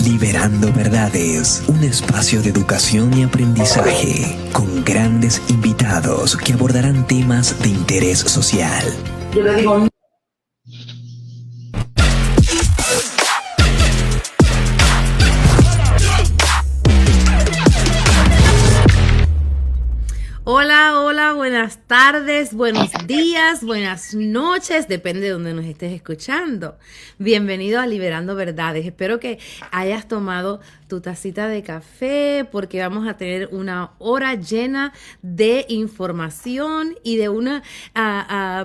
Liberando Verdades, un espacio de educación y aprendizaje con grandes invitados que abordarán temas de interés social. Yo le digo, hola, hola, buenas tardes, buenos días, buenas noches, depende de donde nos estés escuchando. Bienvenido a Liberando Verdades. Espero que hayas tomado tu tacita de café porque vamos a tener una hora llena de información y de una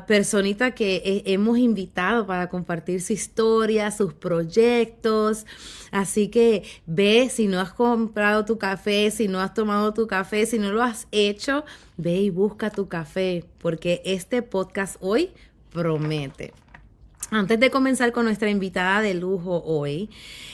personita que hemos invitado para compartir su historia, sus proyectos. Así que ve, si no has comprado tu café, si no has tomado tu café, si no lo has hecho, ve y busca tu café, porque este podcast hoy promete. Antes de comenzar con nuestra invitada de lujo hoy,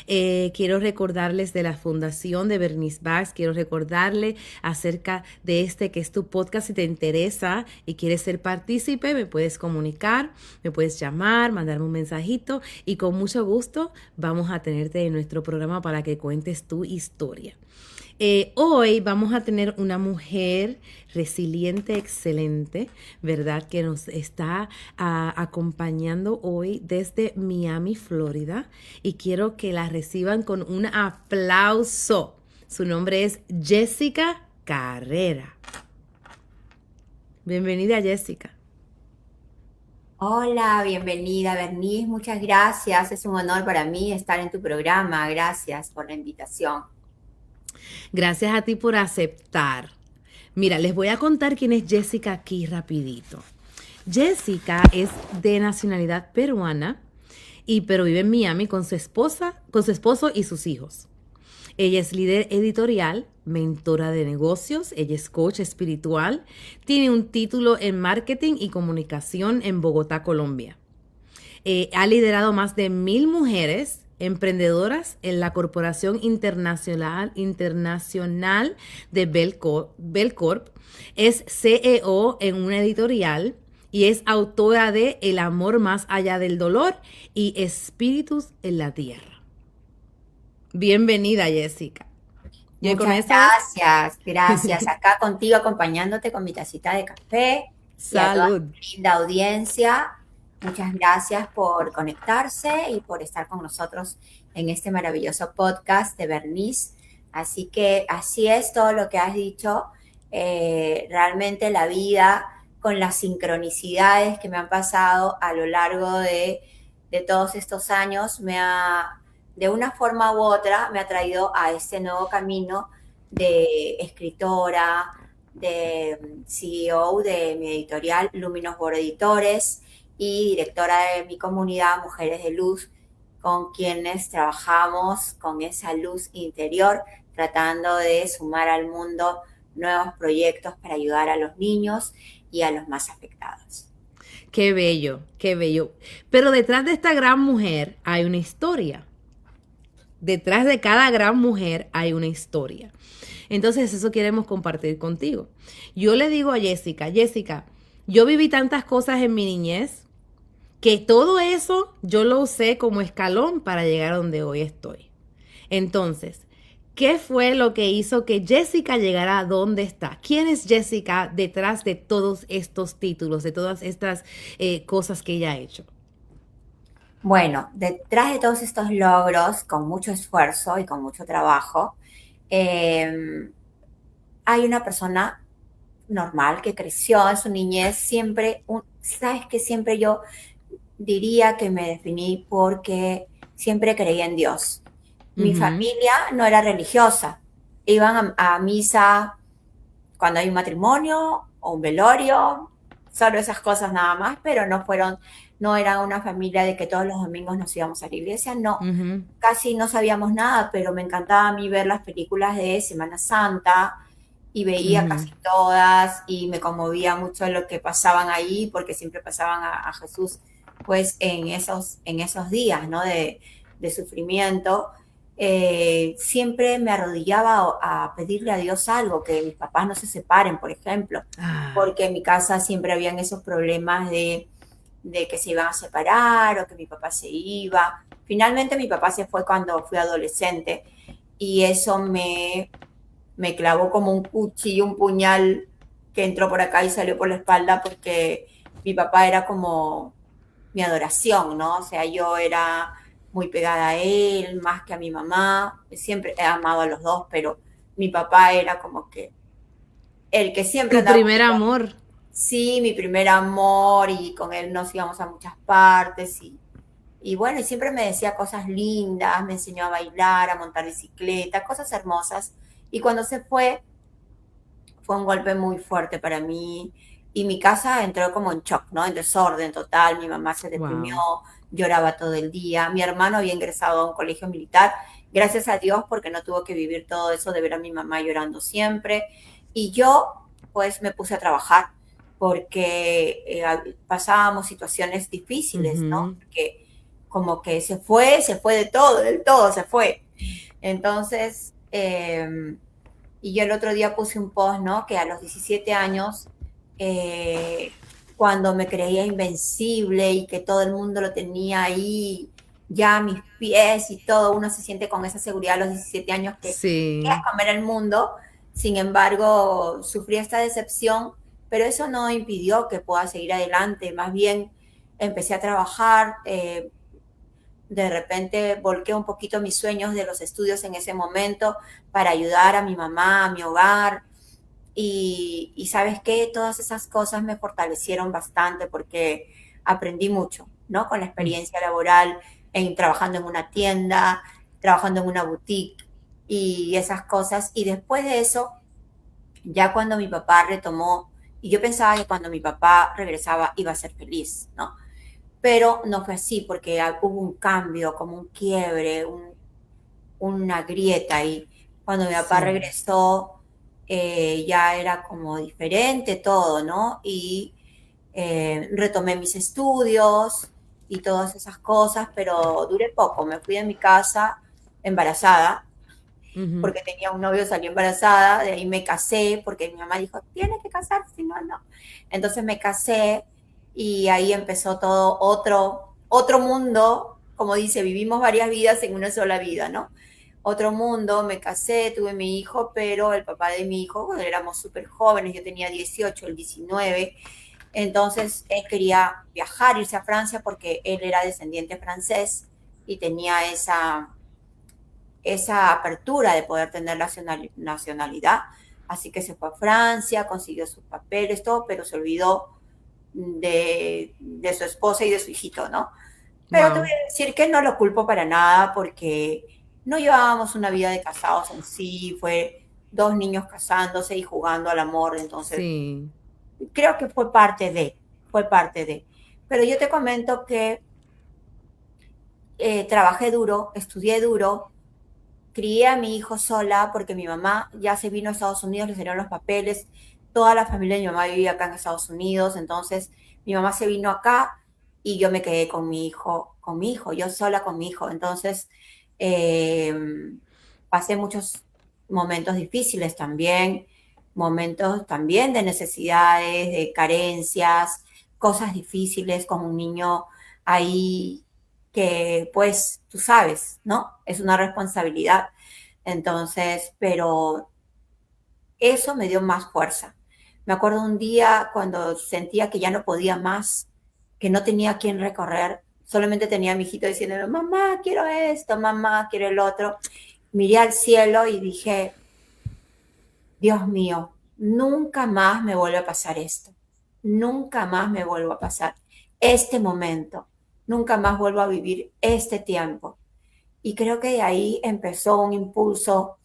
quiero recordarles de la Fundación de Bernice Bax, quiero recordarle acerca de que es tu podcast. Si te interesa y quieres ser partícipe, me puedes comunicar, me puedes llamar, mandarme un mensajito y con mucho gusto vamos a tenerte en nuestro programa para que cuentes tu historia. Hoy vamos a tener una mujer resiliente, excelente, ¿verdad? Que nos está acompañando hoy desde Miami, Florida. Y quiero que la reciban con un aplauso. Su nombre es Jessica Carrera. Bienvenida, Jessica. Hola, bienvenida, Bernice. Muchas gracias. Es un honor para mí estar en tu programa. Gracias por la invitación. Gracias a ti por aceptar. Mira, les voy a contar quién es Jessica aquí rapidito. Jessica es de nacionalidad peruana, pero vive en Miami con su esposo y sus hijos. Ella es líder editorial, mentora de negocios, ella es coach espiritual, tiene un título en marketing y comunicación en Bogotá, Colombia. Ha liderado más de 1,000 mujeres emprendedoras en la Corporación Internacional de Bell Corp. Es CEO en una editorial y es autora de El amor más allá del dolor y Espíritus en la tierra. Bienvenida, Jessica. Muchas gracias. Acá contigo, acompañándote con mi tacita de café. Salud. Y a toda mi linda audiencia. Muchas gracias por conectarse y por estar con nosotros en este maravilloso podcast de Bernice. Así que así es todo lo que has dicho. Realmente la vida, con las sincronicidades que me han pasado a lo largo de todos estos años, de una forma u otra, me ha traído a este nuevo camino de escritora, de CEO de mi editorial Luminous World Editores, y directora de mi comunidad Mujeres de Luz, con quienes trabajamos con esa luz interior, tratando de sumar al mundo nuevos proyectos para ayudar a los niños y a los más afectados. Qué bello, qué bello. Pero detrás de esta gran mujer hay una historia. Detrás de cada gran mujer hay una historia. Entonces eso queremos compartir contigo. Yo le digo a Jessica, yo viví tantas cosas en mi niñez que todo eso yo lo usé como escalón para llegar a donde hoy estoy. Entonces, ¿qué fue lo que hizo que Jessica llegara a donde está? ¿Quién es Jessica detrás de todos estos títulos, de todas estas cosas que ella ha hecho? Bueno, detrás de todos estos logros, con mucho esfuerzo y con mucho trabajo, hay una persona normal que creció en su niñez, sabes que siempre yo diría que me definí porque siempre creía en Dios. Mi familia no era religiosa, iban a misa cuando hay un matrimonio o un velorio, solo esas cosas nada más, pero no era una familia de que todos los domingos nos íbamos a la iglesia, no. Casi no sabíamos nada, pero me encantaba a mí ver las películas de Semana Santa y veía casi todas y me conmovía mucho lo que pasaban ahí, porque siempre pasaban a Jesús pues en esos días, ¿no? de sufrimiento. siempre me arrodillaba a pedirle a Dios algo, que mis papás no se separen, por ejemplo, Ah, porque en mi casa siempre habían esos problemas de que se iban a separar o que mi papá se iba. Finalmente mi papá se fue cuando fui adolescente y eso me clavó como un cuchillo, un puñal que entró por acá y salió por la espalda porque mi papá era como mi adoración, ¿no? O sea, yo era muy pegada a él, más que a mi mamá. Siempre he amado a los dos, pero mi papá era como que el que siempre tu andaba primer conmigo. amor. Sí, mi primer amor y con él nos íbamos a muchas partes y bueno, y siempre me decía cosas lindas, me enseñó a bailar, a montar bicicleta, cosas hermosas. Y cuando se fue un golpe muy fuerte para mí y mi casa entró como en shock, ¿no? En desorden total, mi mamá se deprimió, Wow. lloraba todo el día, mi hermano había ingresado a un colegio militar, gracias a Dios porque no tuvo que vivir todo eso de ver a mi mamá llorando siempre y yo pues me puse a trabajar porque pasábamos situaciones difíciles, ¿no? Porque como que se fue de todo, del todo se fue. Entonces, y yo el otro día puse un post, ¿no? Que a los 17 años, eh, cuando me creía invencible y que todo el mundo lo tenía ahí, ya a mis pies y todo, uno se siente con esa seguridad a los 17 años que quieres Sí. comer el mundo. Sin embargo, sufrí esta decepción, pero eso no impidió que pueda seguir adelante. Más bien, empecé a trabajar, de repente volqué un poquito mis sueños de los estudios en ese momento para ayudar a mi mamá, a mi hogar. Y sabes qué, todas esas cosas me fortalecieron bastante porque aprendí mucho, ¿no? Con la experiencia laboral, trabajando en una tienda, trabajando en una boutique y esas cosas. Y después de eso, ya cuando mi papá retomó, y yo pensaba que cuando mi papá regresaba iba a ser feliz, ¿no? Pero no fue así porque hubo un cambio, como un quiebre, una grieta y cuando mi papá Sí. regresó ya era como diferente todo, ¿no? Y retomé mis estudios y todas esas cosas, pero duré poco, me fui de mi casa embarazada Ujú. porque tenía un novio, salí embarazada, de ahí me casé, porque mi mamá dijo, tienes que casarte, si no, no. Entonces me casé y ahí empezó todo otro mundo, como dice, vivimos varias vidas en una sola vida, ¿no? Otro mundo, me casé, tuve mi hijo, pero el papá de mi hijo, bueno, éramos súper jóvenes, yo tenía 18, él 19, entonces él quería viajar, irse a Francia porque él era descendiente francés y tenía esa apertura de poder tener nacionalidad. Así que se fue a Francia, consiguió sus papeles, todo, pero se olvidó de su esposa y de su hijito, ¿no? Pero te voy Wow. a decir que no lo culpo para nada porque no llevábamos una vida de casados en sí, fue dos niños casándose y jugando al amor, entonces Sí. creo que fue parte de. Pero yo te comento que trabajé duro, estudié duro, crié a mi hijo sola porque mi mamá ya se vino a Estados Unidos, le salieron los papeles, toda la familia de mi mamá vivía acá en Estados Unidos, entonces mi mamá se vino acá y yo me quedé con mi hijo, yo sola con mi hijo, entonces eh, pasé muchos momentos difíciles también, momentos también de necesidades, de carencias, cosas difíciles con un niño ahí que pues tú sabes, ¿no? Es una responsabilidad. Entonces, pero eso me dio más fuerza. Me acuerdo un día cuando sentía que ya no podía más, que no tenía a quién recorrer, solamente tenía a mi hijito diciéndome, mamá, quiero esto, mamá, quiero el otro. Miré al cielo y dije, Dios mío, nunca más me vuelve a pasar esto. Nunca más me vuelvo a pasar este momento. Nunca más vuelvo a vivir este tiempo. Y creo que de ahí empezó un impulso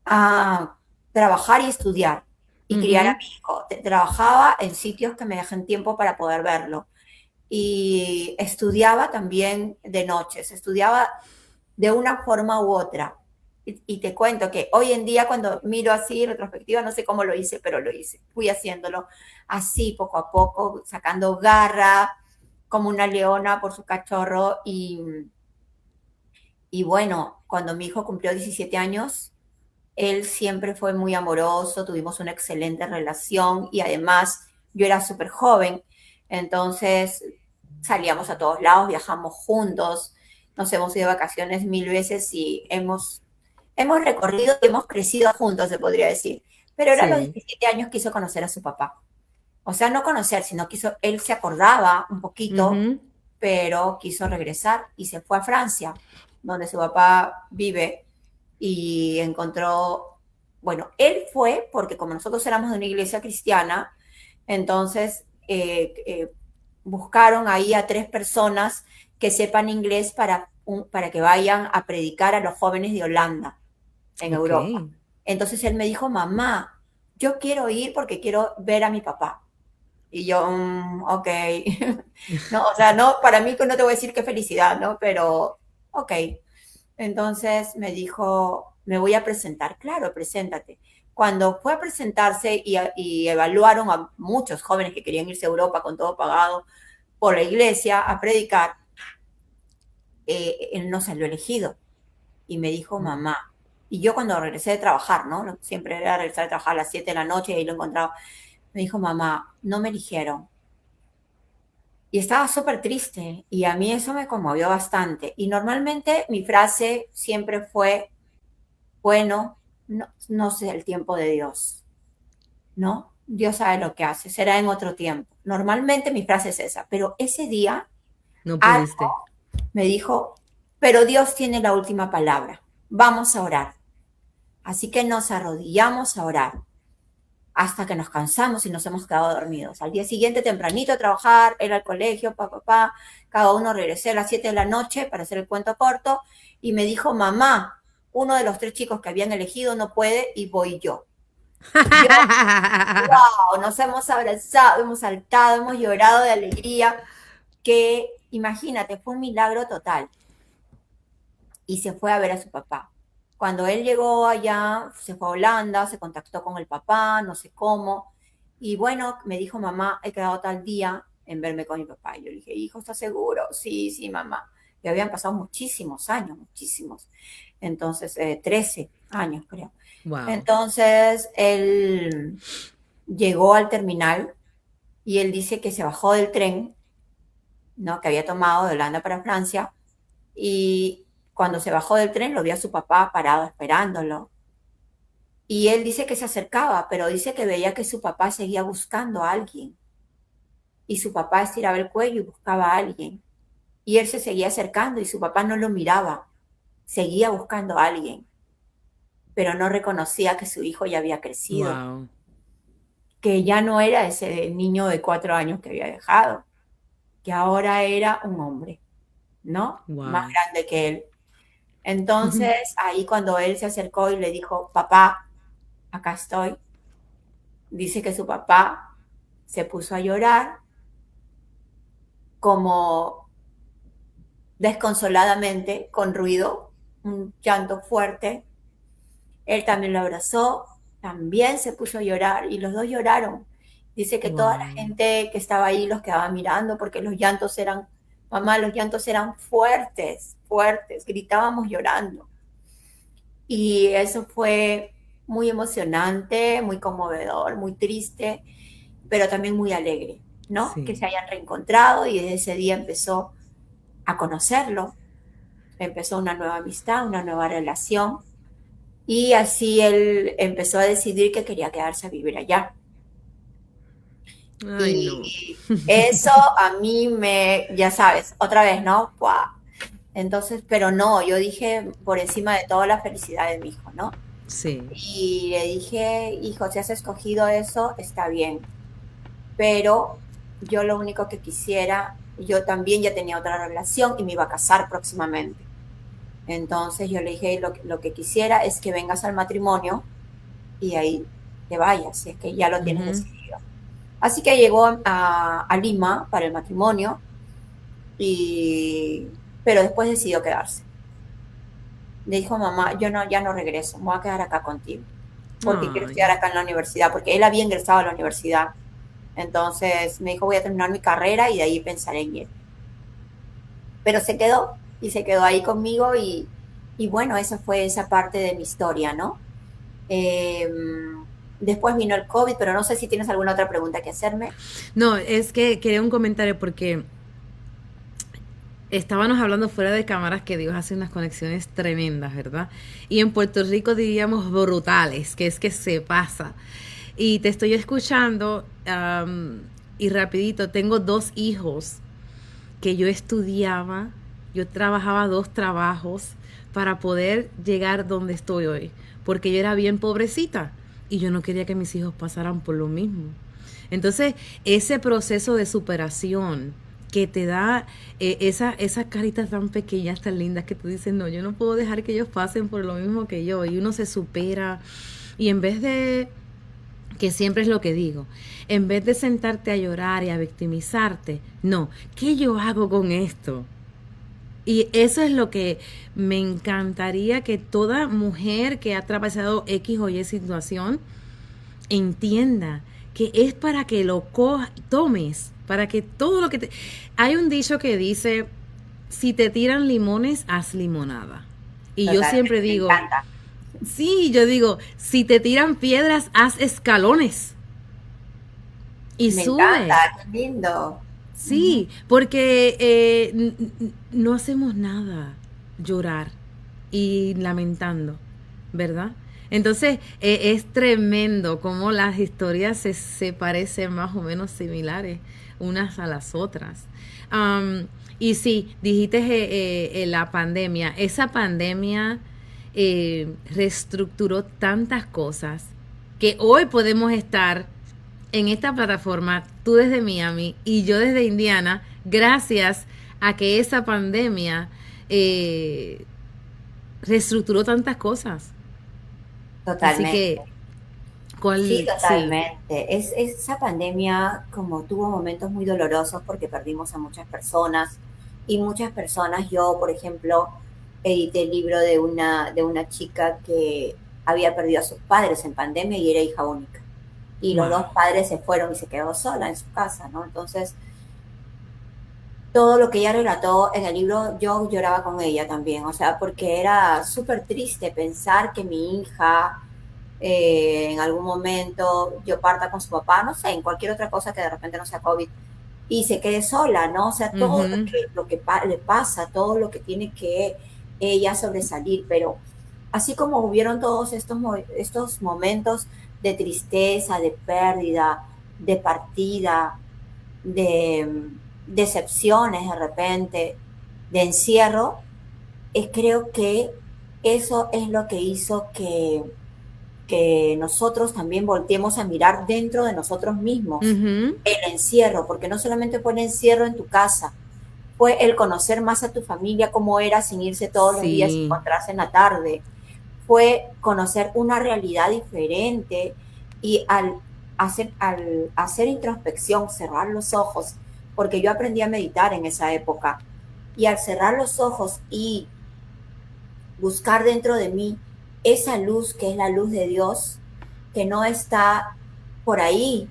a trabajar y estudiar y criar a Ujú. mi hijo. Trabajaba en sitios que me dejan tiempo para poder verlo. Y estudiaba también de noches, estudiaba de una forma u otra. Y te cuento que hoy en día cuando miro así, retrospectiva, no sé cómo lo hice, pero lo hice. Fui haciéndolo así, poco a poco, sacando garra, como una leona por su cachorro. Y bueno, cuando mi hijo cumplió 17 años, él siempre fue muy amoroso, tuvimos una excelente relación y además yo era súper joven, entonces salíamos a todos lados, viajamos juntos, nos hemos ido de vacaciones 1000 veces y hemos recorrido y hemos crecido juntos, se podría decir. Pero él a los Sí. 17 años quiso conocer a su papá. O sea, no conocer, sino quiso, él se acordaba un poquito, Ujú. pero quiso regresar y se fue a Francia, donde su papá vive, y encontró, bueno, él fue porque como nosotros éramos de una iglesia cristiana, entonces buscaron ahí a 3 personas que sepan inglés para que vayan a predicar a los jóvenes de Holanda en Ok. Europa. Entonces él me dijo, mamá, yo quiero ir porque quiero ver a mi papá. Y yo, ok. No, o sea, no, para mí no te voy a decir qué felicidad, ¿no? Pero, ok. Entonces me dijo, me voy a presentar. Claro, preséntate. Cuando fue a presentarse y evaluaron a muchos jóvenes que querían irse a Europa con todo pagado por la iglesia a predicar, él no salió elegido. Y me dijo, Mm. mamá. Y yo cuando regresé de trabajar, ¿no? Siempre era regresar de trabajar a las 7 de la noche y ahí lo encontraba. Me dijo, mamá, no me eligieron. Y estaba súper triste y a mí eso me conmovió bastante. Y normalmente mi frase siempre fue, bueno, no, no sé el tiempo de Dios, ¿no? Dios sabe lo que hace, será en otro tiempo. Normalmente mi frase es esa, pero ese día No algo pudiste. me dijo, pero Dios tiene la última palabra, vamos a orar. Así que nos arrodillamos a orar hasta que nos cansamos y nos hemos quedado dormidos. Al día siguiente, tempranito a trabajar, él al colegio, cada uno regresé a las 7 de la noche para hacer el cuento corto y me dijo, mamá, uno de los 3 chicos que habían elegido no puede y voy yo. Yo, wow, nos hemos abrazado, hemos saltado, hemos llorado de alegría, que imagínate, fue un milagro total. Y se fue a ver a su papá. Cuando él llegó allá, se fue a Holanda, se contactó con el papá, no sé cómo, y bueno, me dijo, mamá, he quedado tal día en verme con mi papá. Y yo le dije, hijo, ¿estás seguro? Sí, sí, mamá. Y habían pasado muchísimos años, muchísimos. Entonces, 13 años, creo. Wow. Entonces, él llegó al terminal y él dice que se bajó del tren, ¿no? Que había tomado de Holanda para Francia, y cuando se bajó del tren lo vio a su papá parado esperándolo. Y él dice que se acercaba, pero dice que veía que su papá seguía buscando a alguien. Y su papá estiraba el cuello y buscaba a alguien. Y él se seguía acercando y su papá no lo miraba. Seguía buscando a alguien, pero no reconocía que su hijo ya había crecido, Wow. que ya no era ese niño de 4 años que había dejado, que ahora era un hombre, ¿no? Más Wow. grande que él. Entonces, ahí cuando él se acercó y le dijo, papá, acá estoy, dice que su papá se puso a llorar como desconsoladamente, con ruido, un llanto fuerte. Él también lo abrazó, también se puso a llorar y los dos lloraron. Dice que toda la Wow. gente que estaba ahí los quedaba mirando porque los llantos eran, mamá, los llantos eran fuertes, fuertes, gritábamos llorando. Y eso fue muy emocionante, muy conmovedor, muy triste, pero también muy alegre, ¿no? Que se Sí. hayan reencontrado y desde ese día empezó a conocerlo, empezó una nueva amistad, una nueva relación y así él empezó a decidir que quería quedarse a vivir allá. Ay, no. Y eso a mí ya sabes, otra vez, ¿no? ¡Guau! Entonces, pero no, yo dije por encima de todo la felicidad de mi hijo, ¿no? Sí. Y le dije, hijo, si has escogido eso, está bien. Pero yo lo único que quisiera, yo también ya tenía otra relación y me iba a casar próximamente. Entonces yo le dije, lo que quisiera es que vengas al matrimonio y ahí te vayas, si es que ya lo tienes Ujú. decidido. Así que llegó a Lima para el matrimonio, pero después decidió quedarse. Le dijo, mamá, yo no, ya no regreso, me voy a quedar acá contigo, porque quiero Ay. estudiar acá en la universidad, porque él había ingresado a la universidad. Entonces me dijo, voy a terminar mi carrera y de ahí pensaré en ir. Pero se quedó y se quedó ahí conmigo Y bueno, esa fue esa parte de mi historia, ¿no? Eh, Después vino el COVID, pero no sé si tienes alguna otra pregunta que hacerme. No, es que quería un comentario porque estábamos hablando fuera de cámaras que Dios hace unas conexiones tremendas, ¿verdad? Y en Puerto Rico diríamos brutales, que es que se pasa. Y te estoy escuchando y rapidito, tengo 2 hijos que yo estudiaba, yo trabajaba 2 trabajos para poder llegar donde estoy hoy, porque yo era bien pobrecita y yo no quería que mis hijos pasaran por lo mismo. Entonces, ese proceso de superación que te da esas caritas tan pequeñas, tan lindas, que tú dices, no, yo no puedo dejar que ellos pasen por lo mismo que yo, y uno se supera, y en vez de, que siempre es lo que digo, en vez de sentarte a llorar y a victimizarte, no, ¿qué yo hago con esto? Y eso es lo que me encantaría que toda mujer que ha atravesado X o Y situación entienda que es para que lo tomes, para que todo lo que te... Hay un dicho que dice, si te tiran limones, haz limonada. Y yo Totalmente, siempre me digo, encanta. sí, yo digo, si te tiran piedras, haz escalones y Me encanta, sube. qué lindo. Ujú. Sí, porque no hacemos nada llorar y lamentando, ¿verdad? Entonces, es tremendo cómo las historias se parecen más o menos similares unas a las otras. Y sí, dijiste la pandemia. Esa pandemia reestructuró tantas cosas que hoy podemos estar en esta plataforma, tú desde Miami y yo desde Indiana, gracias a que esa pandemia eh, reestructuró tantas cosas. Así Totalmente. que, Sí, ¿cuál? Sí. totalmente. Esa pandemia como tuvo momentos muy dolorosos porque perdimos a muchas personas y muchas personas, yo por ejemplo, edité el libro de una chica que había perdido a sus padres en pandemia y era hija única. Y los dos Wow. padres se fueron y se quedó sola en su casa, ¿no? Entonces, todo lo que ella relató en el libro, yo lloraba con ella también, o sea, porque era súper triste pensar que mi hija en algún momento yo parta con su papá, no sé, en cualquier otra cosa que de repente no sea COVID, y se quede sola, ¿no? O sea, todo Ujú. le pasa, todo lo que tiene que ella sobresalir, pero así como hubieron todos estos momentos de tristeza, de pérdida, de partida, de decepciones de repente, de encierro, creo que eso es lo que hizo que nosotros también volteemos a mirar dentro de nosotros mismos Ujú. el encierro, porque no solamente fue el encierro en tu casa, fue el conocer más a tu familia cómo era sin irse todos los días y Sí, encontrarse en la tarde, fue conocer una realidad diferente y al hacer introspección, cerrar los ojos, porque yo aprendí a meditar en esa época, y al cerrar los ojos y buscar dentro de mí esa luz que es la luz de Dios, que no está por ahí,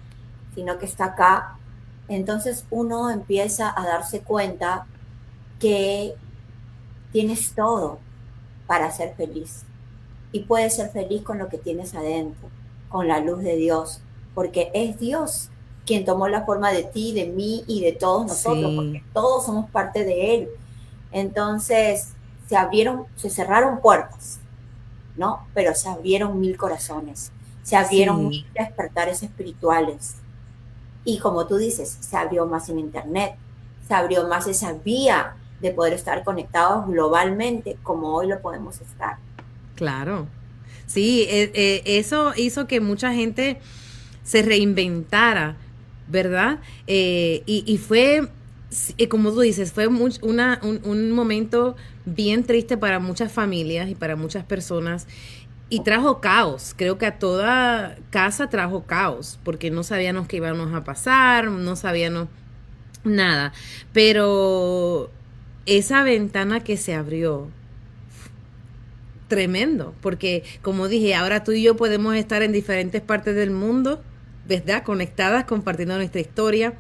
sino que está acá, entonces uno empieza a darse cuenta que tienes todo para ser feliz y puedes ser feliz con lo que tienes adentro, con la luz de Dios, porque es Dios quien tomó la forma de ti, de mí y de todos nosotros, sí, porque todos somos parte de Él. Entonces se cerraron puertas, ¿no? Pero se abrieron mil corazones, se abrieron sí. mil despertares espirituales. Y como tú dices, se abrió más en Internet, se abrió más esa vía de poder estar conectados globalmente como hoy lo podemos estar. Claro. Sí, eso hizo que mucha gente se reinventara, ¿verdad? Y fue, como tú dices, fue un momento bien triste para muchas familias y para muchas personas. Y trajo caos, creo que a toda casa trajo caos, porque no sabíamos qué íbamos a pasar, no sabíamos nada. Pero esa ventana que se abrió, tremendo, porque como dije, ahora tú y yo podemos estar en diferentes partes del mundo, ¿verdad? Conectadas, compartiendo nuestra historia.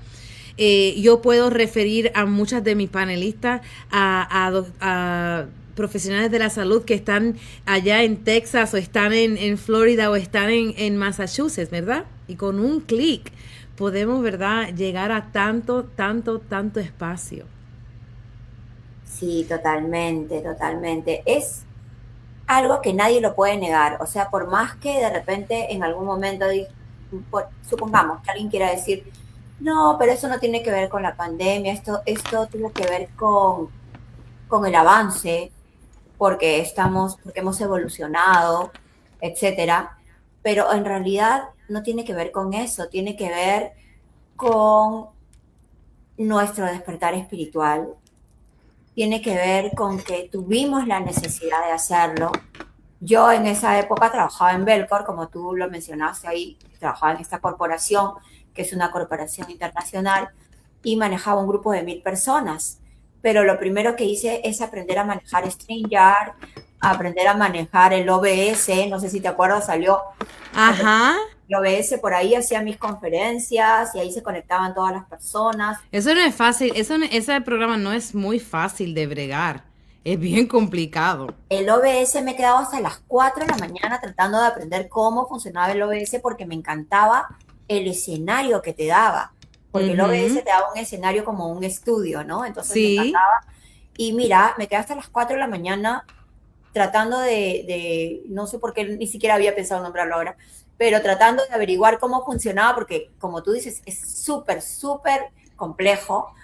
Yo puedo referir a muchas de mis panelistas a profesionales de la salud que están allá en Texas o están en Florida o están en Massachusetts, ¿verdad? Y con un clic podemos, ¿verdad?, llegar a tanto, tanto, tanto espacio. Sí, totalmente, totalmente. Es algo que nadie lo puede negar. O sea, por más que de repente en algún momento, supongamos que alguien quiera decir, no, pero eso no tiene que ver con la pandemia, esto tuvo que ver con el avance, porque hemos evolucionado, etcétera. Pero en realidad no tiene que ver con eso, tiene que ver con nuestro despertar espiritual, tiene que ver con que tuvimos la necesidad de hacerlo. Yo en esa época trabajaba en Belcor, como tú lo mencionaste ahí, trabajaba en esta corporación, que es una corporación internacional, y manejaba un grupo de 1000 personas. Pero lo primero que hice es aprender a manejar StreamYard, aprender a manejar el OBS, no sé si te acuerdas, salió Ajá. el OBS, por ahí hacía mis conferencias y ahí se conectaban todas las personas. Eso no es fácil, ese programa no es muy fácil de bregar, es bien complicado. El OBS me he quedado hasta las 4 de la mañana tratando de aprender cómo funcionaba el OBS porque me encantaba el escenario que te daba. Porque el OBS te daba un escenario como un estudio, ¿no? Entonces me Sí. encantaba. Y mira, me quedé hasta las 4 de la mañana tratando no sé por qué ni siquiera había pensado nombrarlo ahora, pero tratando de averiguar cómo funcionaba porque, como tú dices, es súper, súper complejo.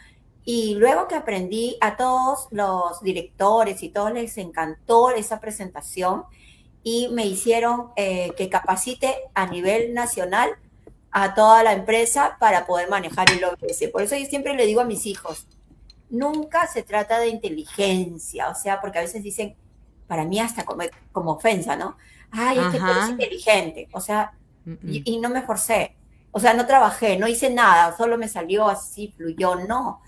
Y luego que aprendí, a todos los directores y todos les encantó esa presentación y me hicieron que capacite a nivel nacional a toda la empresa para poder manejar el OBS. Por eso yo siempre le digo a mis hijos, nunca se trata de inteligencia, o sea, porque a veces dicen, para mí hasta como ofensa, ¿no? Ay, es que tú eres Ajá. inteligente, o sea, y no me forcé, o sea, no trabajé, no hice nada, solo me salió así, fluyó, no,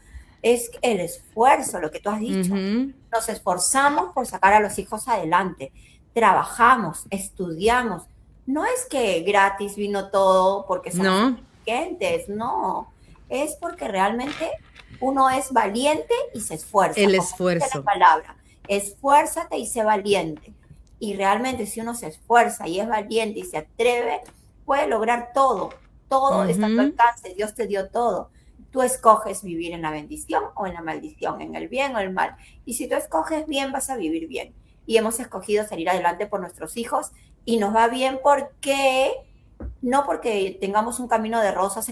es el esfuerzo, lo que tú has dicho. Nos esforzamos por sacar a los hijos adelante, trabajamos, estudiamos. No es que gratis vino todo porque somos No, inteligentes, no. Es porque realmente uno es valiente y se esfuerza, el como dice la esfuerzo. palabra. Esfuérzate y sé valiente. Y realmente si uno se esfuerza y es valiente y se atreve, puede lograr todo. Todo está a tu alcance. Dios te dio todo. Tú escoges vivir en la bendición o en la maldición, en el bien o el mal. Y si tú escoges bien, vas a vivir bien. Y hemos escogido salir adelante por nuestros hijos y nos va bien porque, no porque tengamos un camino de rosas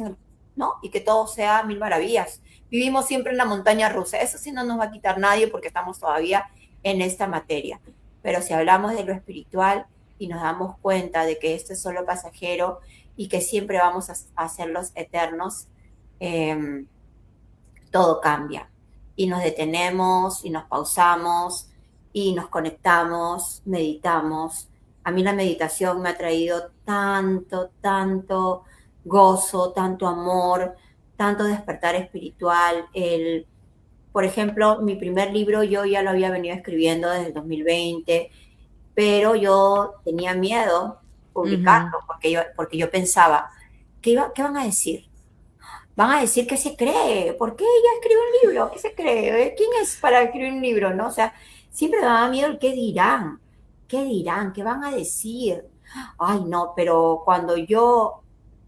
¿no? Y que todo sea mil maravillas. Vivimos siempre en la montaña rusa. Eso sí no nos va a quitar nadie porque estamos todavía en esta materia. Pero si hablamos de lo espiritual y nos damos cuenta de que esto es solo pasajero y que siempre vamos a ser los eternos, todo cambia. Y nos detenemos y nos pausamos y nos conectamos, meditamos. A mí la meditación me ha traído tanto, tanto gozo, tanto amor, tanto despertar espiritual. Por ejemplo, mi primer libro yo ya lo había venido escribiendo desde el 2020, pero yo tenía miedo publicarlo porque yo pensaba, ¿qué van a decir? Van a decir que se cree, ¿por qué ella escribe un libro? ¿Qué se cree? ¿Quién es para escribir un libro? ¿No? O sea, siempre me daba miedo el qué dirán, qué van a decir. Ay, no, pero cuando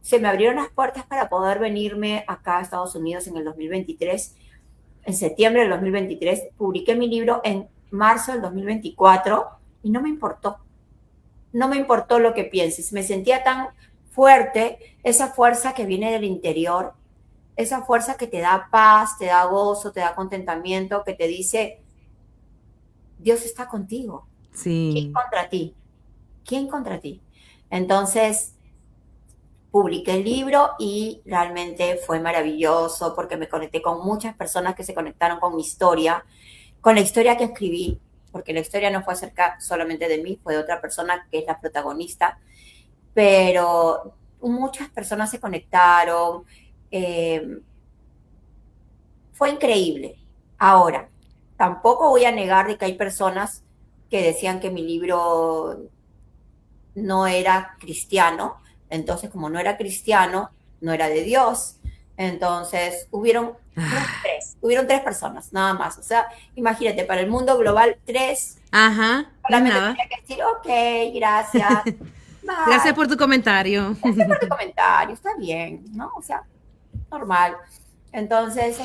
se me abrieron las puertas para poder venirme acá a Estados Unidos en el 2023, en septiembre del 2023, publiqué mi libro en marzo del 2024 y no me importó lo que pienses, me sentía tan fuerte, esa fuerza que viene del interior, esa fuerza que te da paz, te da gozo, te da contentamiento, que te dice, Dios está contigo. ¿Quién Sí. contra ti? ¿Quién contra ti? Entonces, publiqué el libro y realmente fue maravilloso porque me conecté con muchas personas que se conectaron con mi historia, con la historia que escribí, porque la historia no fue acerca solamente de mí, fue de otra persona que es la protagonista, pero muchas personas se conectaron. eh, Fue increíble. Ahora, tampoco voy a negar de que hay personas que decían que mi libro no era cristiano, entonces como no era cristiano, no era de Dios, entonces fueron tres. hubieron 3 personas, nada más. O sea, imagínate, para el mundo global, 3, Ajá, no es solamente nada. tenía que decir, ok, gracias, Gracias bye, por tu comentario. gracias por tu comentario, está bien, ¿no? O sea, normal. Entonces,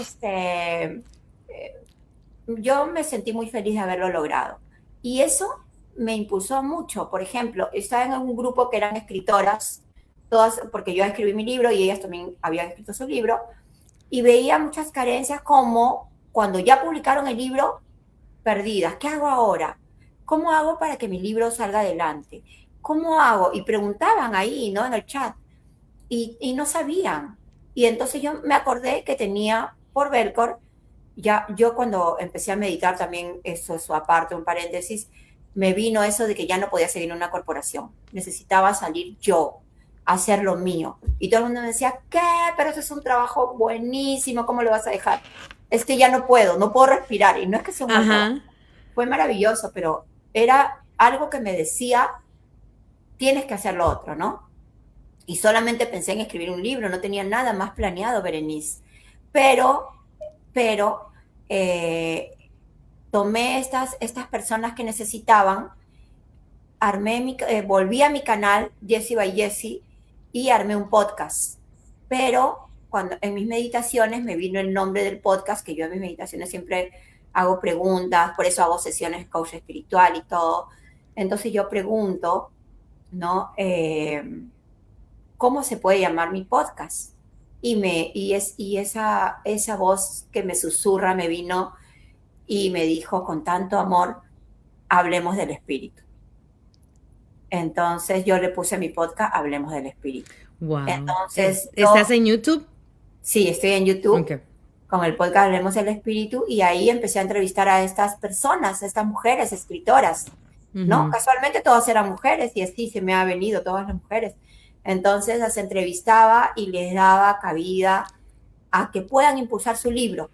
yo me sentí muy feliz de haberlo logrado. Y eso me impulsó mucho. Por ejemplo, estaba en un grupo que eran escritoras, todas, porque yo escribí mi libro y ellas también habían escrito su libro, y veía muchas carencias como cuando ya publicaron el libro, perdidas. ¿Qué hago ahora? ¿Cómo hago para que mi libro salga adelante? ¿Cómo hago? Y preguntaban ahí, ¿no? En el chat. Y no sabían. Y entonces yo me acordé que tenía por Belcor, ya yo cuando empecé a meditar también, eso aparte, un paréntesis, me vino eso de que ya no podía seguir en una corporación. Necesitaba salir yo, hacer lo mío. Y todo el mundo me decía, ¿qué? Pero eso es un trabajo buenísimo, ¿cómo lo vas a dejar? Es que ya no puedo, no puedo respirar. Y no es que sea un mal trabajo, Ajá. fue maravilloso, pero era algo que me decía, tienes que hacer lo otro, ¿no? Y solamente pensé en escribir un libro, no tenía nada más planeado, Berenice. Pero, pero, tomé estas personas que necesitaban, volví a mi canal, Jessie by Jessie, y armé un podcast. Pero cuando en mis meditaciones me vino el nombre del podcast, que yo en mis meditaciones siempre hago preguntas, por eso hago sesiones de coach espiritual y todo. Entonces yo pregunto, ¿no? ¿Cómo se puede llamar mi podcast? Y esa voz que me susurra me vino y me dijo con tanto amor, hablemos del espíritu. Entonces yo le puse a mi podcast, hablemos del espíritu. Wow. Entonces ¿Estás en YouTube? sí, estoy en YouTube Ok. con el podcast Hablemos del Espíritu y ahí empecé a entrevistar a estas personas, a estas mujeres escritoras, ¿no? Ujú. Casualmente todas eran mujeres y así se me ha venido todas las mujeres. Entonces las entrevistaba y les daba cabida a que puedan impulsar su libro,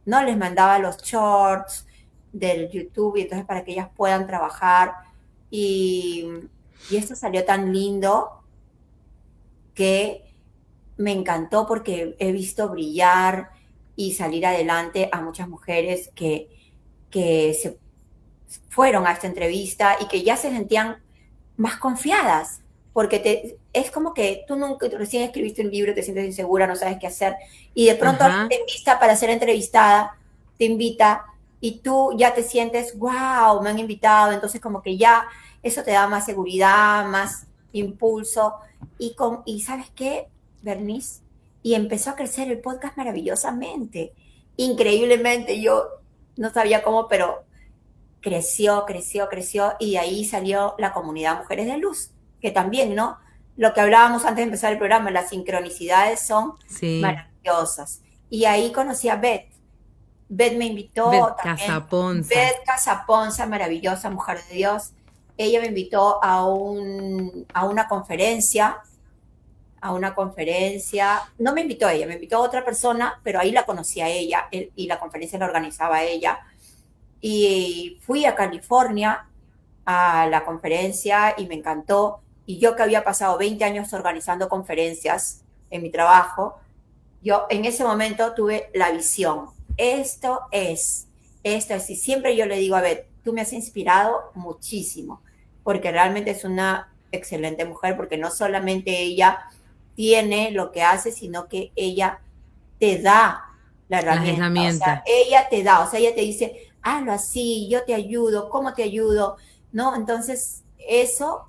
¿no? Les mandaba los shorts del YouTube y entonces para que ellas puedan trabajar y, y esto salió tan lindo que me encantó porque he visto brillar y salir adelante a muchas mujeres que se fueron a esta entrevista y que ya se sentían más confiadas, porque es como que tú nunca recién escribiste un libro, te sientes insegura, no sabes qué hacer, y de pronto alguien Ajá. te invita para ser entrevistada, te invita, y tú ya te sientes, wow, me han invitado, entonces como que ya eso te da más seguridad, más impulso, y ¿sabes qué, Bernice? Y empezó a crecer el podcast maravillosamente, increíblemente, yo no sabía cómo, pero creció, creció, creció y de ahí salió la comunidad Mujeres de Luz, que también, ¿no? Lo que hablábamos antes de empezar el programa, las sincronicidades son Sí. maravillosas. Y ahí conocí a Beth. Beth me invitó Beth también. Casaponza. Beth Casaponza, maravillosa mujer de Dios. Ella me invitó a una conferencia, no me invitó ella, me invitó a otra persona, pero ahí la conocí a ella y la conferencia la organizaba ella y fui a California a la conferencia y me encantó. Y yo que había pasado 20 años organizando conferencias en mi trabajo, yo en ese momento tuve la visión. Esto es, y siempre yo le digo a Beth, tú me has inspirado muchísimo, porque realmente es una excelente mujer, porque no solamente ella tiene lo que hace, sino que ella te da la Las herramienta, o sea, herramientas. ella te da, o sea, ella te dice, hazlo así, yo te ayudo, ¿cómo te ayudo? ¿No? Entonces, eso,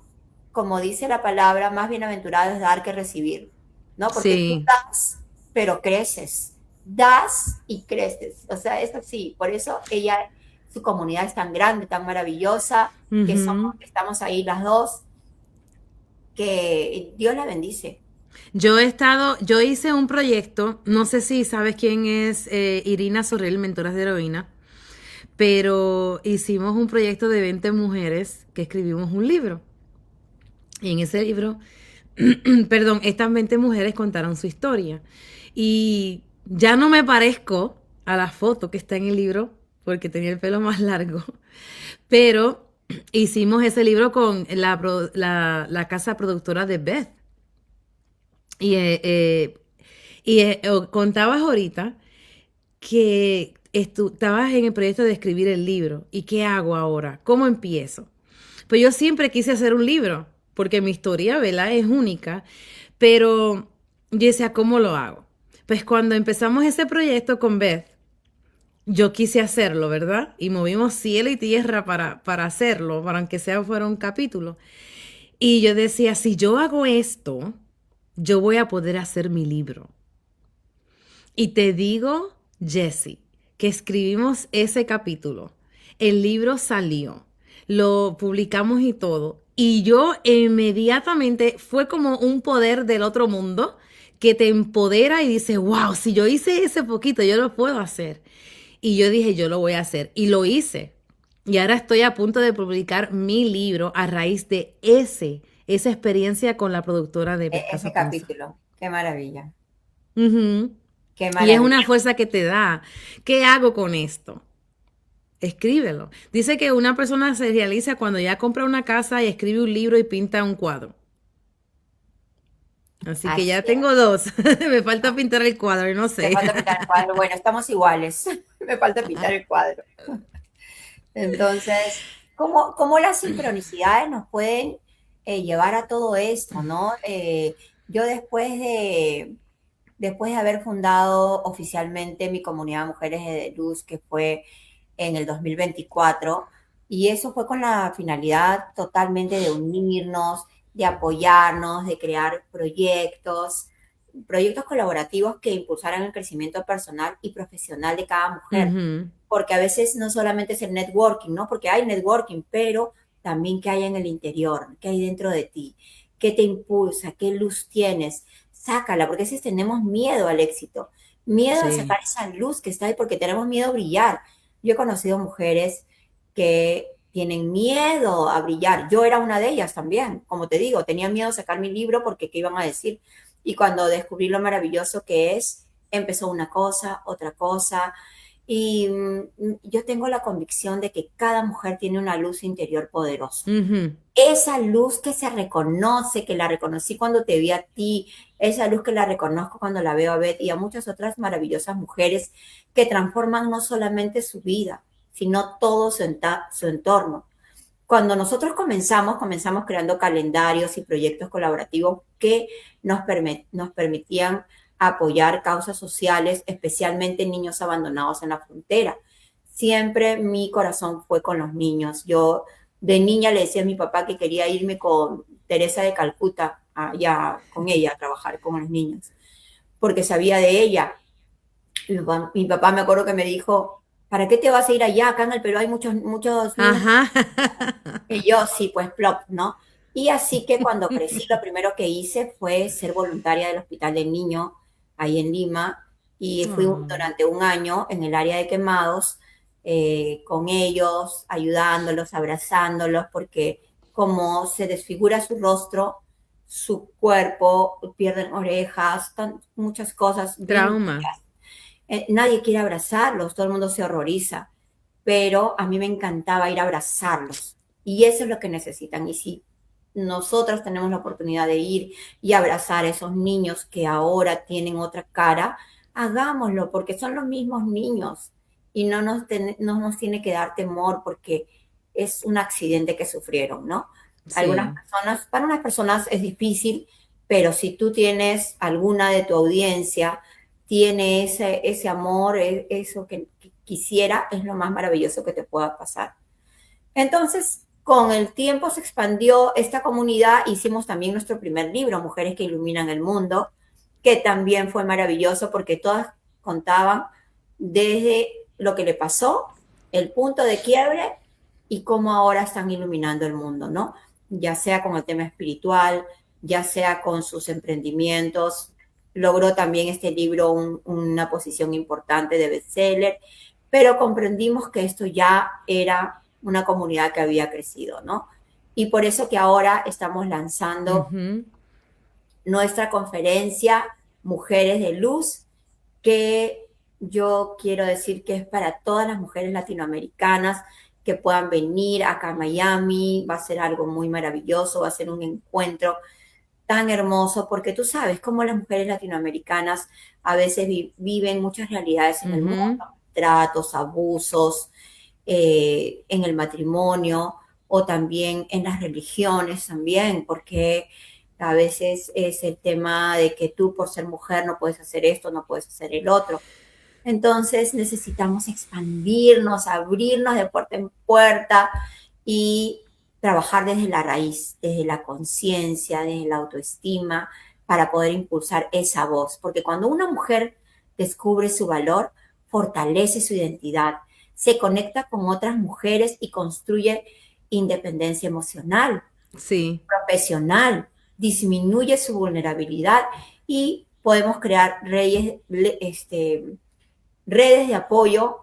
como dice la palabra, más bienaventurado es dar que recibir, ¿no? Porque tú Sí. das, pero creces, das y creces, o sea, es así, por eso ella, su comunidad es tan grande, tan maravillosa, que Ujú. estamos ahí las dos, que Dios la bendice. Yo hice un proyecto, no sé si sabes quién es Irina Sorrell, Mentoras de Heroína, pero hicimos un proyecto de 20 mujeres que escribimos un libro. Y en ese libro, perdón, estas 20 mujeres contaron su historia. Y ya no me parezco a la foto que está en el libro, porque tenía el pelo más largo, pero hicimos ese libro con la casa productora de Beth. Y, contabas ahorita que estabas en el proyecto de escribir el libro. ¿Y qué hago ahora? ¿Cómo empiezo? Pues yo siempre quise hacer un libro, porque mi historia, ¿verdad? Es única, pero yo decía, ¿cómo lo hago? Pues cuando empezamos ese proyecto con Beth, yo quise hacerlo, ¿verdad? Y movimos cielo y tierra para hacerlo, para aunque sea fuera un capítulo. Y yo decía, si yo hago esto, yo voy a poder hacer mi libro. Y te digo, Jessie, que escribimos ese capítulo. El libro salió, lo publicamos y todo. Y yo inmediatamente fue como un poder del otro mundo que te empodera y dice, wow, si yo hice ese poquito, yo lo puedo hacer. Y yo dije, yo lo voy a hacer. Y lo hice. Y ahora estoy a punto de publicar mi libro a raíz de esa experiencia con la productora de Ese Casa Ponce. capítulo, qué maravilla, Ujú. qué Y es maravilla. una fuerza que te da. ¿Qué hago con esto? Escríbelo. Dice que una persona se realiza cuando ya compra una casa y escribe un libro y pinta un cuadro. Así que Así ya es. tengo dos. Me falta pintar el cuadro, no Me sé. falta pintar el cuadro. Bueno, estamos iguales. Me falta pintar el cuadro. Entonces, ¿cómo las sincronicidades nos pueden llevar a todo esto, ¿no? Yo después de haber fundado oficialmente mi comunidad de mujeres de luz, que fue en el 2024, y eso fue con la finalidad totalmente de unirnos, de apoyarnos, de crear proyectos colaborativos que impulsaran el crecimiento personal y profesional de cada mujer, Ujú. porque a veces no solamente es el networking, ¿no? Porque hay networking, pero también qué hay en el interior, qué hay dentro de ti, qué te impulsa, qué luz tienes, sácala, porque a veces tenemos miedo al éxito, miedo a Sí. sacar esa luz que está ahí porque tenemos miedo a brillar. Yo he conocido mujeres que tienen miedo a brillar. Yo era una de ellas también, como te digo, tenía miedo a sacar mi libro porque qué iban a decir. Y cuando descubrí lo maravilloso que es, empezó una cosa, otra cosa, y yo tengo la convicción de que cada mujer tiene una luz interior poderosa. Ujú. Esa luz que se reconoce, que la reconocí cuando te vi a ti, esa luz que la reconozco cuando la veo a Beth y a muchas otras maravillosas mujeres que transforman no solamente su vida, sino todo su entorno. Cuando nosotros comenzamos creando calendarios y proyectos colaborativos que nos permitían apoyar causas sociales, especialmente niños abandonados en la frontera. Siempre mi corazón fue con los niños. Yo de niña le decía a mi papá que quería irme con Teresa de Calcuta, allá con ella a trabajar con los niños, porque sabía de ella. Mi papá me acuerdo que me dijo, ¿para qué te vas a ir allá? Acá en el Perú hay muchos niños. Ajá. Y yo sí, pues plop, ¿no? Y así que cuando crecí, lo primero que hice fue ser voluntaria del Hospital del Niño, ahí en Lima, y fui Oh. durante un año en el área de quemados, con ellos, ayudándolos, abrazándolos, porque como se desfigura su rostro, su cuerpo, pierden orejas, muchas cosas bien Trauma. feas. Nadie quiere abrazarlos, todo el mundo se horroriza, pero a mí me encantaba ir a abrazarlos y eso es lo que necesitan. Y si nosotros tenemos la oportunidad de ir y abrazar a esos niños que ahora tienen otra cara, hagámoslo porque son los mismos niños y no nos tiene que dar temor porque es un accidente que sufrieron, ¿no? Algunas Sí. personas, para unas personas es difícil, pero si tú tienes alguna de tu audiencia, tiene ese amor, eso que quisiera, es lo más maravilloso que te pueda pasar. Entonces, con el tiempo se expandió esta comunidad, hicimos también nuestro primer libro, Mujeres que Iluminan el Mundo, que también fue maravilloso porque todas contaban desde lo que le pasó, el punto de quiebre y cómo ahora están iluminando el mundo, ¿no? Ya sea con el tema espiritual, ya sea con sus emprendimientos. Logró también este libro una posición importante de bestseller, pero comprendimos que esto ya era una comunidad que había crecido, ¿no? Y por eso que ahora estamos lanzando Ujú. nuestra conferencia Mujeres de Luz, que yo quiero decir que es para todas las mujeres latinoamericanas que puedan venir acá a Miami. Va a ser algo muy maravilloso, va a ser un encuentro tan hermoso, porque tú sabes cómo las mujeres latinoamericanas a veces viven muchas realidades en el mundo, tratos, abusos, en el matrimonio o también en las religiones también, porque a veces es el tema de que tú por ser mujer no puedes hacer esto, no puedes hacer el otro. Entonces necesitamos expandirnos, abrirnos de puerta en puerta y trabajar desde la raíz, desde la conciencia, desde la autoestima, para poder impulsar esa voz. Porque cuando una mujer descubre su valor, fortalece su identidad, se conecta con otras mujeres y construye independencia emocional, Sí. profesional, disminuye su vulnerabilidad y podemos crear redes de apoyo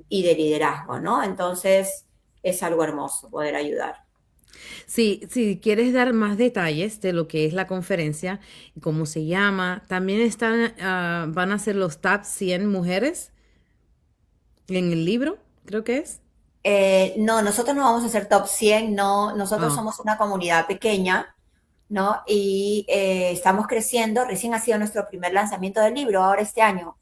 y de liderazgo, ¿no? Entonces es algo hermoso poder ayudar. Sí, si quieres dar más detalles de lo que es la conferencia, cómo se llama, también van a ser los top 100 mujeres en el libro, creo que es. No, nosotros no vamos a ser top 100, no, nosotros Oh, somos una comunidad pequeña, ¿no? Y estamos creciendo, recién ha sido nuestro primer lanzamiento del libro, ahora este año.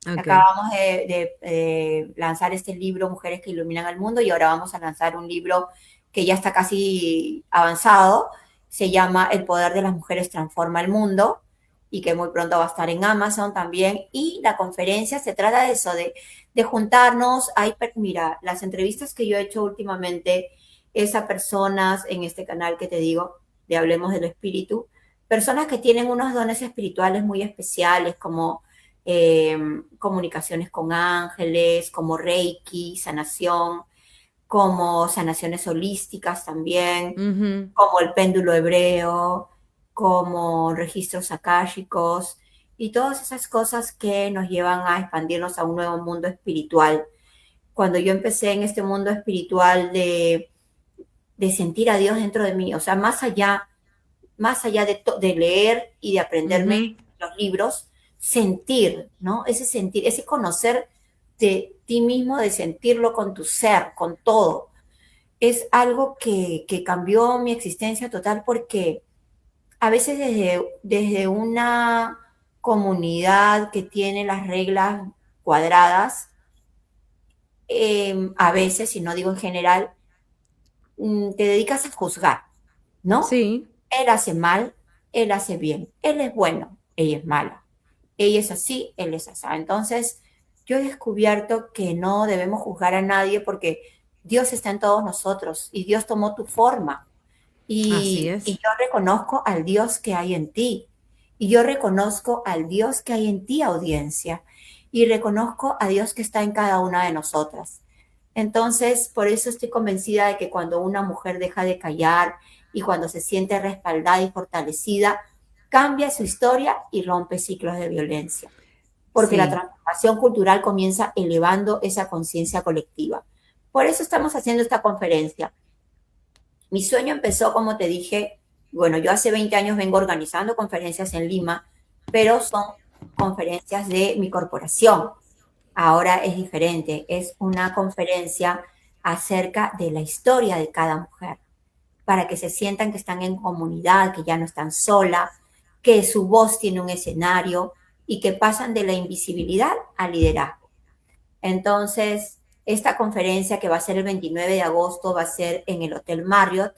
ok. Acabamos de lanzar este libro, Mujeres que Iluminan al Mundo, y ahora vamos a lanzar un libro que ya está casi avanzado, se llama El Poder de las Mujeres Transforma el Mundo, y que muy pronto va a estar en Amazon también. Y la conferencia se trata de eso, de juntarnos. Mira, las entrevistas que yo he hecho últimamente es a personas en este canal que te digo, de Hablemos del Espíritu, personas que tienen unos dones espirituales muy especiales, como comunicaciones con ángeles, como Reiki, sanación, como sanaciones holísticas también, Ujú. como el péndulo hebreo, como registros akáshicos y todas esas cosas que nos llevan a expandirnos a un nuevo mundo espiritual. Cuando yo empecé en este mundo espiritual de sentir a Dios dentro de mí, o sea, más allá de leer y de aprenderme Ujú. los libros, sentir, ¿no? Ese sentir, ese conocer de ti mismo, de sentirlo con tu ser, con todo. Es algo que cambió mi existencia total porque a veces desde una comunidad que tiene las reglas cuadradas, a veces, y no digo en general, te dedicas a juzgar, ¿no? Sí, Él hace mal, él hace bien, él es bueno, ella es mala, ella es así, él es así. Entonces, yo he descubierto que no debemos juzgar a nadie porque Dios está en todos nosotros y Dios tomó tu forma. así Y es. yo reconozco al Dios que hay en ti. Y yo reconozco al Dios que hay en ti, audiencia. Y reconozco a Dios que está en cada una de nosotras. Entonces, por eso estoy convencida de que cuando una mujer deja de callar y cuando se siente respaldada y fortalecida, cambia su historia y rompe ciclos de violencia. Porque la Sí. transformación cultural comienza elevando esa conciencia colectiva. Por eso estamos haciendo esta conferencia. Mi sueño empezó, como te dije, bueno, yo hace 20 años vengo organizando conferencias en Lima, pero son conferencias de mi corporación. Ahora es diferente, es una conferencia acerca de la historia de cada mujer, para que se sientan que están en comunidad, que ya no están solas, que su voz tiene un escenario y que pasan de la invisibilidad al liderazgo. Entonces, esta conferencia que va a ser el 29 de agosto va a ser en el Hotel Marriott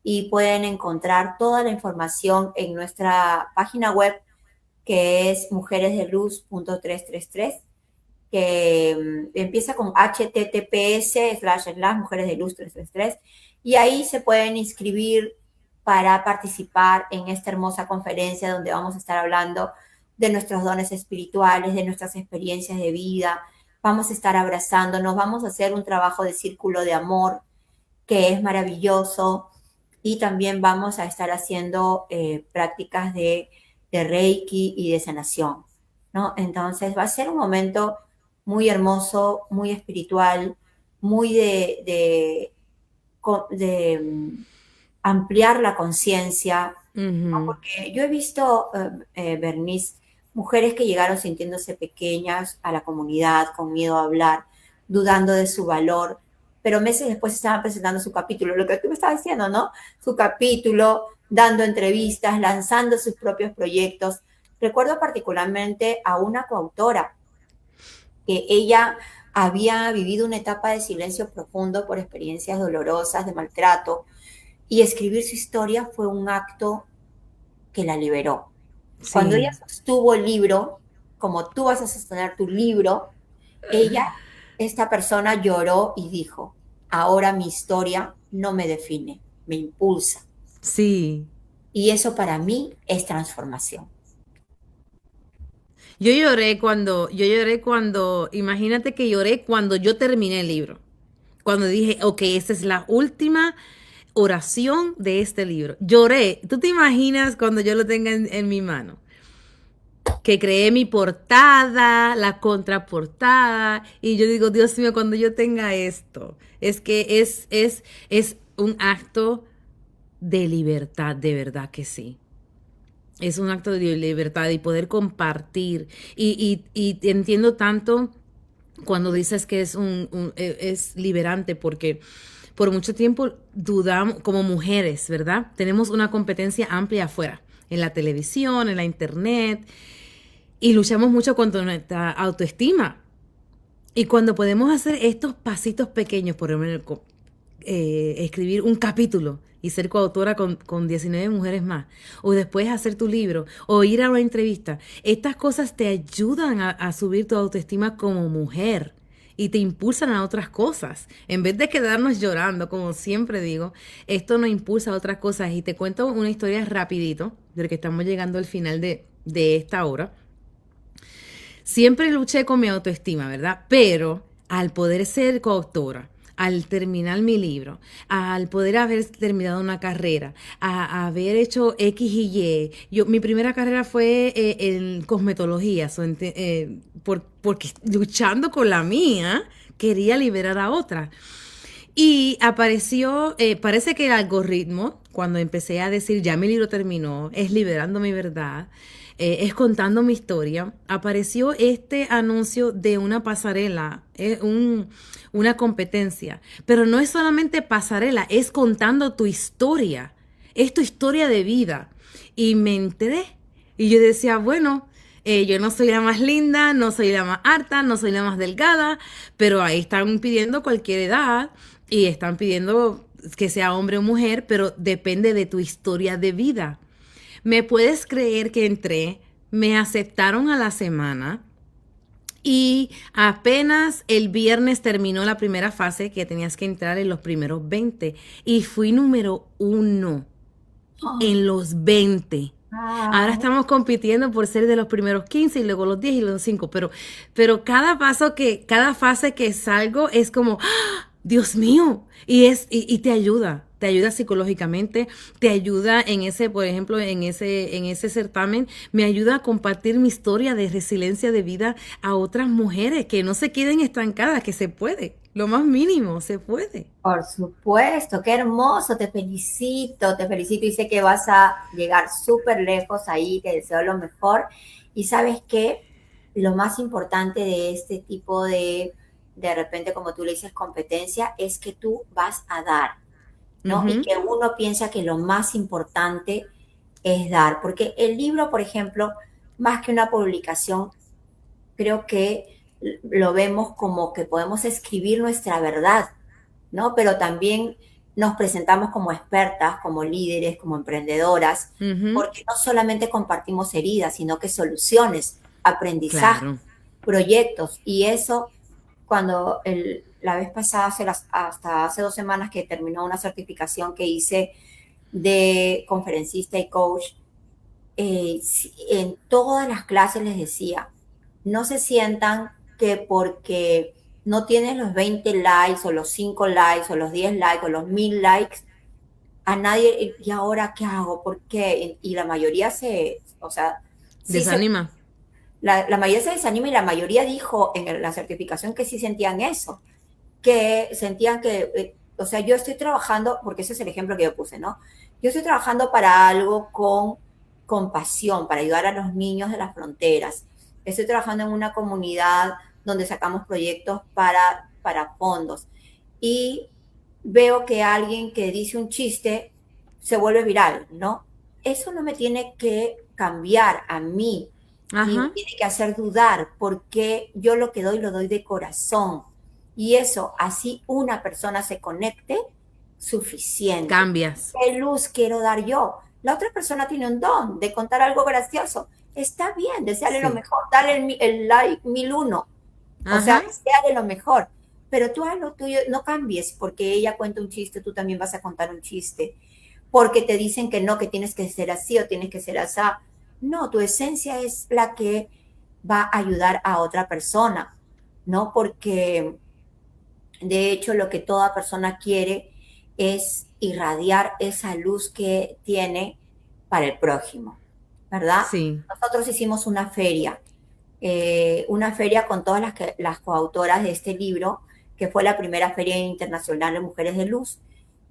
y pueden encontrar toda la información en nuestra página web que es mujeresdeluz.333, que empieza con https://mujeresdeluz333 y ahí se pueden inscribir para participar en esta hermosa conferencia donde vamos a estar hablando de nuestros dones espirituales, de nuestras experiencias de vida. Vamos a estar abrazándonos, vamos a hacer un trabajo de círculo de amor que es maravilloso y también vamos a estar haciendo prácticas de Reiki y de sanación, ¿no? Entonces va a ser un momento muy hermoso, muy espiritual, muy de ampliar la conciencia, ¿no? Ujú. Porque yo he visto, Bernice, mujeres que llegaron sintiéndose pequeñas a la comunidad, con miedo a hablar, dudando de su valor, pero meses después estaban presentando su capítulo, lo que tú me estabas diciendo, ¿no? Su capítulo, dando entrevistas, lanzando sus propios proyectos. Recuerdo particularmente a una coautora que ella había vivido una etapa de silencio profundo por experiencias dolorosas, de maltrato, y escribir su historia fue un acto que la liberó. Cuando ella Sí, sostuvo el libro, como tú vas a sostener tu libro, esta persona lloró y dijo, ahora mi historia no me define, me impulsa. sí. Y eso para mí es transformación. Imagínate que lloré cuando yo terminé el libro. Cuando dije, ok, esta es la última oración de este libro. Lloré. ¿Tú te imaginas cuando yo lo tenga en mi mano? Que creé mi portada, la contraportada, y yo digo, Dios mío, cuando yo tenga esto, es que es un acto de libertad, de verdad que sí. Es un acto de libertad y poder compartir. Y entiendo tanto cuando dices que es liberante porque por mucho tiempo dudamos como mujeres, ¿verdad? Tenemos una competencia amplia afuera, en la televisión, en la internet, y luchamos mucho contra nuestra autoestima. Y cuando podemos hacer estos pasitos pequeños, por ejemplo, escribir un capítulo y ser coautora con 19 mujeres más, o después hacer tu libro, o ir a una entrevista, estas cosas te ayudan a subir tu autoestima como mujer y te impulsan a otras cosas. En vez de quedarnos llorando, como siempre digo, esto nos impulsa a otras cosas. Y te cuento una historia rapidito, porque estamos llegando al final de esta hora. Siempre luché con mi autoestima, ¿verdad? Pero al poder ser coautora, al terminar mi libro, al poder haber terminado una carrera, a haber hecho X y Y, mi primera carrera fue en cosmetología, porque luchando con la mía, quería liberar a otra. Y apareció, parece que el algoritmo, cuando empecé a decir, ya mi libro terminó, es liberando mi verdad, es contando mi historia, apareció este anuncio de una pasarela, una competencia. Pero no es solamente pasarela, es contando tu historia, es tu historia de vida. Y me enteré. Y yo decía, bueno, yo no soy la más linda, no soy la más alta, no soy la más delgada, pero ahí están pidiendo cualquier edad y están pidiendo que sea hombre o mujer, pero depende de tu historia de vida. ¿Me puedes creer que entré? Me aceptaron a la semana y apenas el viernes terminó la primera fase que tenías que entrar en los primeros 20 y fui número 1 en los 20. Ahora Ah, estamos compitiendo por ser de los primeros 15 y luego los 10 y los 5, pero cada fase que salgo es como, ¡ah! Dios mío, y te ayuda psicológicamente, te ayuda en ese, por ejemplo, en ese certamen, me ayuda a compartir mi historia de resiliencia de vida a otras mujeres, que no se queden estancadas, que se puede, lo más mínimo, se puede. por supuesto, qué hermoso, te felicito y sé que vas a llegar súper lejos ahí, te deseo lo mejor. Y sabes que lo más importante de este tipo de repente, como tú le dices, competencia, es que tú vas a dar, ¿no? Y Ujú. que uno piensa que lo más importante es dar, porque el libro, por ejemplo, más que una publicación, creo que lo vemos como que podemos escribir nuestra verdad, ¿no? Pero también nos presentamos como expertas, como líderes, como emprendedoras, Ujú. porque no solamente compartimos heridas, sino que soluciones, aprendizaje, Claro. proyectos. Y eso, cuando la vez pasada, hasta hace 2 semanas que terminó una certificación que hice de conferencista y coach, en todas las clases les decía, no se sientan que porque no tienes los 20 likes o los 5 likes o los 10 likes o los 1000 likes, a nadie, ¿y ahora qué hago? ¿Por qué? Y la mayoría o sea, sí Desanima. la mayoría se desanima y la mayoría dijo en la certificación que sí sentían eso, que sentían que, o sea, yo estoy trabajando, porque ese es el ejemplo que yo puse, ¿no? Yo estoy trabajando para algo con compasión, para ayudar a los niños de las fronteras. Estoy trabajando en una comunidad donde sacamos proyectos para fondos. Y veo que alguien que dice un chiste se vuelve viral, ¿no? Eso no me tiene que cambiar a mí, ni me Ajá. tiene que hacer dudar, porque yo lo que doy lo doy de corazón. Y eso, así una persona se conecte, suficiente. Cambias. ¿Qué luz quiero dar yo? La otra persona tiene un don de contar algo gracioso. Está bien, desearle lo Sí. mejor, dale el like 1001. O sea, Ajá. sea de lo mejor. Pero tú haz lo tuyo, no cambies, porque ella cuenta un chiste, tú también vas a contar un chiste. Porque te dicen que no, que tienes que ser así o tienes que ser así. No, tu esencia es la que va a ayudar a otra persona, ¿no? Porque de hecho lo que toda persona quiere es irradiar esa luz que tiene para el prójimo, ¿verdad? Sí. Nosotros hicimos una feria con todas las coautoras de este libro, que fue la primera Feria Internacional de Mujeres de Luz.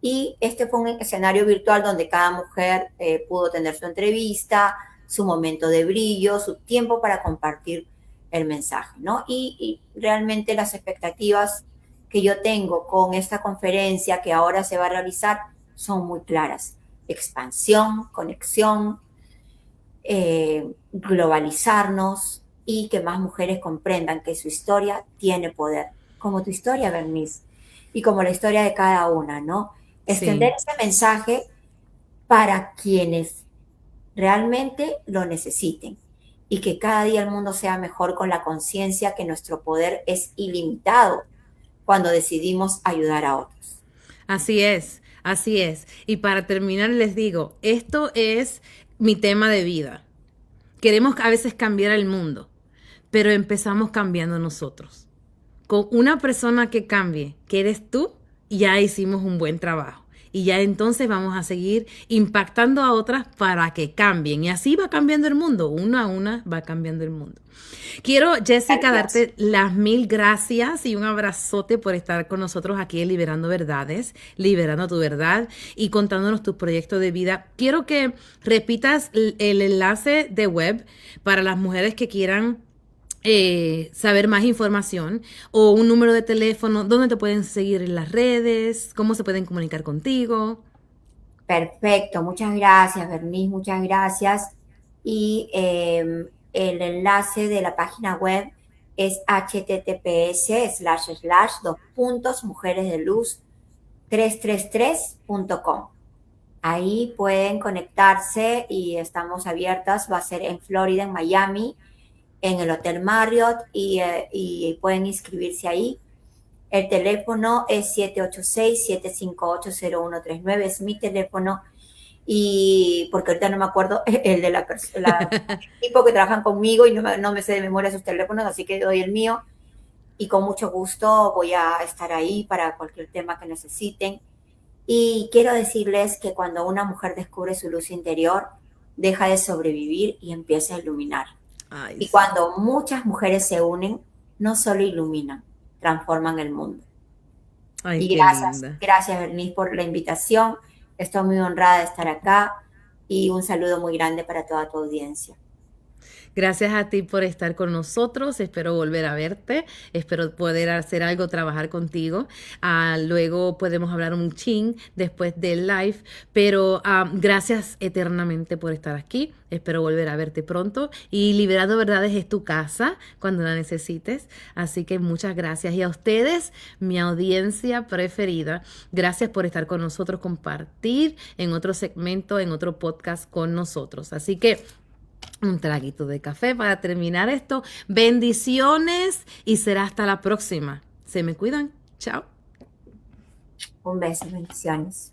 Y este fue un escenario virtual donde cada mujer pudo tener su entrevista, su momento de brillo, su tiempo para compartir el mensaje, ¿no? Y realmente las expectativas que yo tengo con esta conferencia que ahora se va a realizar son muy claras. Expansión, conexión, globalizarnos y que más mujeres comprendan que su historia tiene poder, como tu historia, Bernice, y como la historia de cada una, ¿no? Extender Sí. ese mensaje para quienes realmente lo necesiten y que cada día el mundo sea mejor con la conciencia que nuestro poder es ilimitado cuando decidimos ayudar a otros. Así es, así es. Y para terminar les digo, esto es mi tema de vida. Queremos a veces cambiar el mundo, pero empezamos cambiando nosotros. Con una persona que cambie, que eres tú, ya hicimos un buen trabajo. Y ya entonces vamos a seguir impactando a otras para que cambien. Y así va cambiando el mundo. Una a una va cambiando el mundo. Quiero, Jessica, Gracias. darte las mil gracias y un abrazote por estar con nosotros aquí en Liberando Verdades, liberando tu verdad y contándonos tu proyecto de vida. Quiero que repitas el enlace de web para las mujeres que quieran saber más información o un número de teléfono, dónde te pueden seguir en las redes, cómo se pueden comunicar contigo. Perfecto, muchas gracias, Bernice, muchas gracias. Y el enlace de la página web es https://mujeresdeluz333.com. Ahí pueden conectarse y estamos abiertas. Va a ser en Florida, en Miami, en el Hotel Marriott y pueden inscribirse ahí. El teléfono es 786-758-0139, es mi teléfono. Y porque ahorita no me acuerdo el de el equipo que trabajan conmigo y no me sé de memoria sus teléfonos, así que doy el mío. Y con mucho gusto voy a estar ahí para cualquier tema que necesiten. Y quiero decirles que cuando una mujer descubre su luz interior, deja de sobrevivir y empieza a iluminar. Ay, Y sí. cuando muchas mujeres se unen, no solo iluminan, transforman el mundo. Ay, Y qué gracias, linda. gracias Bernice por la invitación. Estoy muy honrada de estar acá y un saludo muy grande para toda tu audiencia. Gracias a ti por estar con nosotros. Espero volver a verte. Espero poder hacer algo, trabajar contigo. Luego podemos hablar un chin después del live. Pero gracias eternamente por estar aquí. Espero volver a verte pronto. Y Liberando Verdades es tu casa cuando la necesites. Así que muchas gracias. Y a ustedes, mi audiencia preferida, gracias por estar con nosotros, compartir en otro segmento, en otro podcast con nosotros. Así que un traguito de café para terminar esto. Bendiciones y será hasta la próxima. Se me cuidan. Chao. Un beso, bendiciones.